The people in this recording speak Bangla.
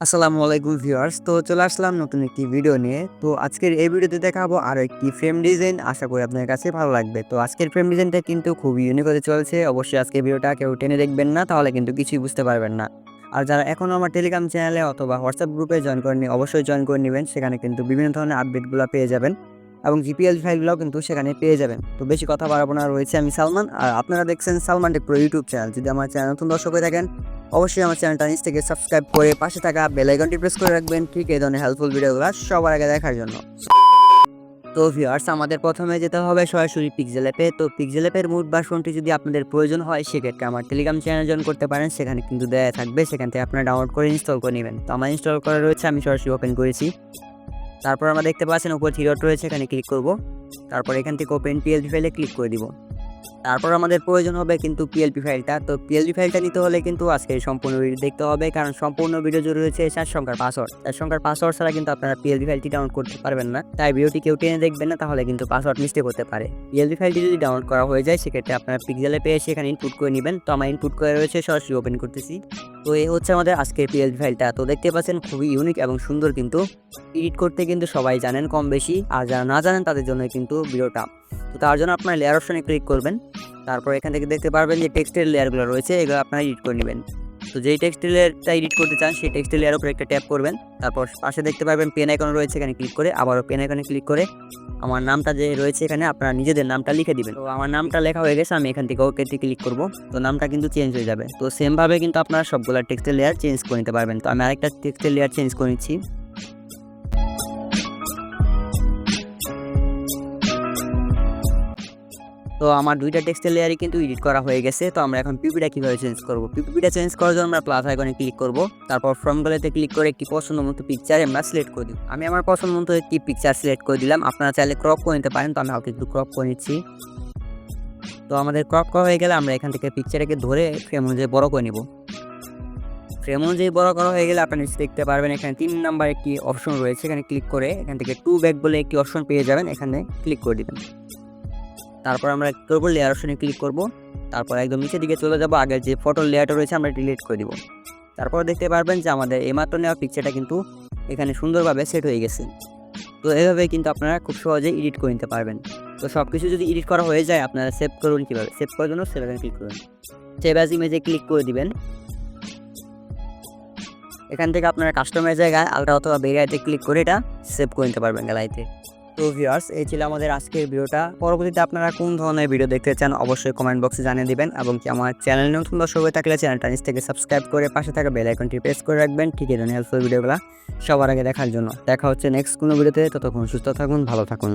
আসসালামু আলাইকুম ভিউয়ার্স। তো চলে আসলাম নতুন একটি ভিডিও নিয়ে। তো আজকের এই ভিডিওতে দেখাবো আরো একটি ফ্রেম ডিজাইন। আশা করি আপনার কাছে ভালো লাগবে। তো আজকের ফ্রেম ডিজাইনটা কিন্তু খুবই ইউনিক হতে চলেছে। অবশ্যই আজকের ভিডিওটা কেউ টেনে দেখবেন না, তাহলে কিন্তু কিছুই বুঝতে পারবেন না। আর যারা এখনও আমার টেলিগ্রাম চ্যানেলে অথবা হোয়াটসঅ্যাপ গ্রুপে জয়েন করেননি, অবশ্যই জয়েন করে নেবেন। সেখানে কিন্তু বিভিন্ন ধরনের আপডেটগুলো পেয়ে যাবেন এবং জিপিএল ফাইলগুলোও কিন্তু সেখানে পেয়ে যাবেন। তো বেশি কথা বাড়াবো না, রয়েছে আমি সালমান, আর আপনারা দেখছেন Salman take pro YouTube channel. যদি আমার চ্যানেল নতুন দর্শক হয়ে থাকেন, অবশ্যই আমার চ্যানেলটা নিচ থেকে সাবস্ক্রাইব করে পাশে থাকা বেল আইকনটি প্রেস করে রাখবেন, ঠিক এই ধরনের হেল্পফুল ভিডিওগুলো সবার আগে দেখার জন্য। তো ভিউয়ার্স, আমাদের প্রথমে যেতে হবে সরাসরি পিক্সেল অ্যাপে। তো পিক্সেল অ্যাপের মুড ভার্সনটি যদি আপনাদের প্রয়োজন হয়, সেক্ষেত্রে আমার টেলিগ্রাম চ্যানেল জয়েন করতে পারেন। সেখানে কিন্তু দেয়া থাকবে, সেখান থেকে আপনারা ডাউনলোড করে ইনস্টল করে নেবেন। তো আমার ইনস্টল করা রয়েছে, আমি সরাসরি ওপেন করেছি। তারপর আমরা দেখতে পাচ্ছেন উপর থ্রি ডট রয়েছে, এখানে ক্লিক করব। তারপর এখান থেকে ওপেন পিএলপি ফাইলে ক্লিক করে দিব। তারপর আমাদের প্রয়োজন হবে কিন্তু পিএলপি ফাইলটা। তো পিএলপি ফাইলটা নিতে হলে কিন্তু আজকে সম্পূর্ণ ভিডিও দেখতে হবে, কারণ সম্পূর্ণ ভিডিও জুড়ে রয়েছে 4 সংখ্যার পাসওয়ার্ড। 4 সংখ্যার পাসওয়ার্ড ছাড়া কিন্তু আপনারা পিএলপি ফাইলটি ডাউনলোড করতে পারবেন না। তাই ভিডিওটি কেউ টেনে দেখবেন না, তাহলে কিন্তু পাসওয়ার্ড মিস্টেক হতে পারে। পিএলপি ফাইলটি যদি ডাউনলোড করা হয়ে যায়, সেক্ষেত্রে আপনারা পিক্সেলে পেয়ে সেখানে ইনপুট করে নেবেন। তো আমার ইনপুট করে রয়েছে, সরাসরি ওপেন করতেছি। তো এই হচ্ছে আমাদের আজকের পিএলপি ফাইলটা। তো দেখতে পাচ্ছেন খুবই ইউনিক এবং সুন্দর, কিন্তু এডিট করতে কিন্তু সবাই জানেন কম বেশি, আর যারা না জানেন তাদের জন্য কিন্তু ভিডিওটা। তো তার জন্য আপনারা লেয়ার অপশনে ক্লিক করবেন। তারপর এখান থেকে দেখতে পারবেন যে টেক্সটের লেয়ারগুলো রয়েছে, এগুলো আপনারা এডিট করে নেবেন। তো যেই টেক্সটের লেয়ারটা এডিট করতে চান, সেই টেক্সটের লেয়ার উপরে একটা ট্যাপ করবেন। তারপর পাশে দেখতে পারবেন পেন আইকন রয়েছে, এখানে ক্লিক করে আবারও পেন আইকনে ক্লিক করে আমার নামটা যে রয়েছে এখানে আপনারা নিজেদের নামটা লিখে দিবেন। তো আমার নামটা লেখা হয়ে গেছে, আমি এখান থেকে ওকেতে ক্লিক করব। তো নামটা কিন্তু চেঞ্জ হয়ে যাবে। তো সেমভাবে কিন্তু আপনারা সবগুলো টেক্সটের লেয়ার চেঞ্জ করে নিতে পারবেন। তো আমি আরেকটা টেক্সটের লেয়ার চেঞ্জ করে নিচ্ছি। তো আমার দুইটা টেক্সটের লেয়ারই কিন্তু এডিট করা হয়ে গেছে। তো আমরা এখন পিপিটা কীভাবে চেঞ্জ করব? পিপিটা চেঞ্জ করার জন্য আমরা প্লাস আইকনে ক্লিক করব। তারপর ফ্রম গ্যালারিতে ক্লিক করে একটি পছন্দ মতো পিকচার আমরা সিলেক্ট করে দিই। আমি আমার পছন্দ মতো একটি পিকচার সিলেক্ট করে দিলাম। আপনারা চাইলে ক্রপ করে নিতে পারেন। তো আমি হালকা একটু ক্রপ করে নিচ্ছি। তো আমাদের ক্রপ করা হয়ে গেলে আমরা এখান থেকে পিকচারটাকে ধরে ফ্রেম অনুযায়ী বড় করে নিব। ফ্রেম অনুযায়ী বড় করা হয়ে গেলে আপনারা দেখতে পারবেন এখানে 3 নাম্বার একটি অপশন রয়েছে, এখানে ক্লিক করে এখান থেকে টু ব্যাক বলে একটি অপশন পেয়ে যাবেন, এখানে ক্লিক করে দিবেন। তারপর আমরা করব লেয়ার অপশনে ক্লিক করব। তারপর একদম নিচের দিকে চলে যাব, আগের যে ফটোর লেয়ারটা রয়েছে আমরা ডিলিট করে দিব। তারপর দেখতে পারবেন যে আমাদের এইমাত্র নেওয়া পিকচারটা কিন্তু এখানে সুন্দরভাবে সেট হয়ে গেছে। তো এভাবে কিন্তু আপনারা খুব সহজেই এডিট করে নিতে পারবেন। তো সব কিছু যদি এডিট করা হয়ে যায়, আপনারা সেভ করুন। কীভাবে সেভ করার জন্য সেভ ক্লিক করুন, সেভ অ্যাজ ইমেজে ক্লিক করে দিবেন। এখান থেকে আপনারা কাস্টমাইজ জায়গায় আলট্রা অথবা বেরিয়াতে ক্লিক করে এটা সেভ করে নিতে পারবেন গ্যালারিতে। তো ভিউয়ার্স, এই ছিল আমাদের আজকের ভিডিওটা। পরবর্তীতে আপনারা কোন ধরনের ভিডিও দেখতে চান, অবশ্যই কমেন্ট বক্সে জানিয়ে দিবেন। এবং কি আমার চ্যানেল নতুন দর্শক হয়ে থাকলে চ্যানেলটা নিচ থেকে সাবস্ক্রাইব করে পাশে থাকা বেল আইকনটি প্রেস করে রাখবেন, ঠিক এই ধরনের হেল্পফুল ভিডিওগুলো সবার আগে দেখার জন্য। দেখা হচ্ছে নেক্সট কোনো ভিডিওতে। ততক্ষণ সুস্থ থাকুন, ভালো থাকুন।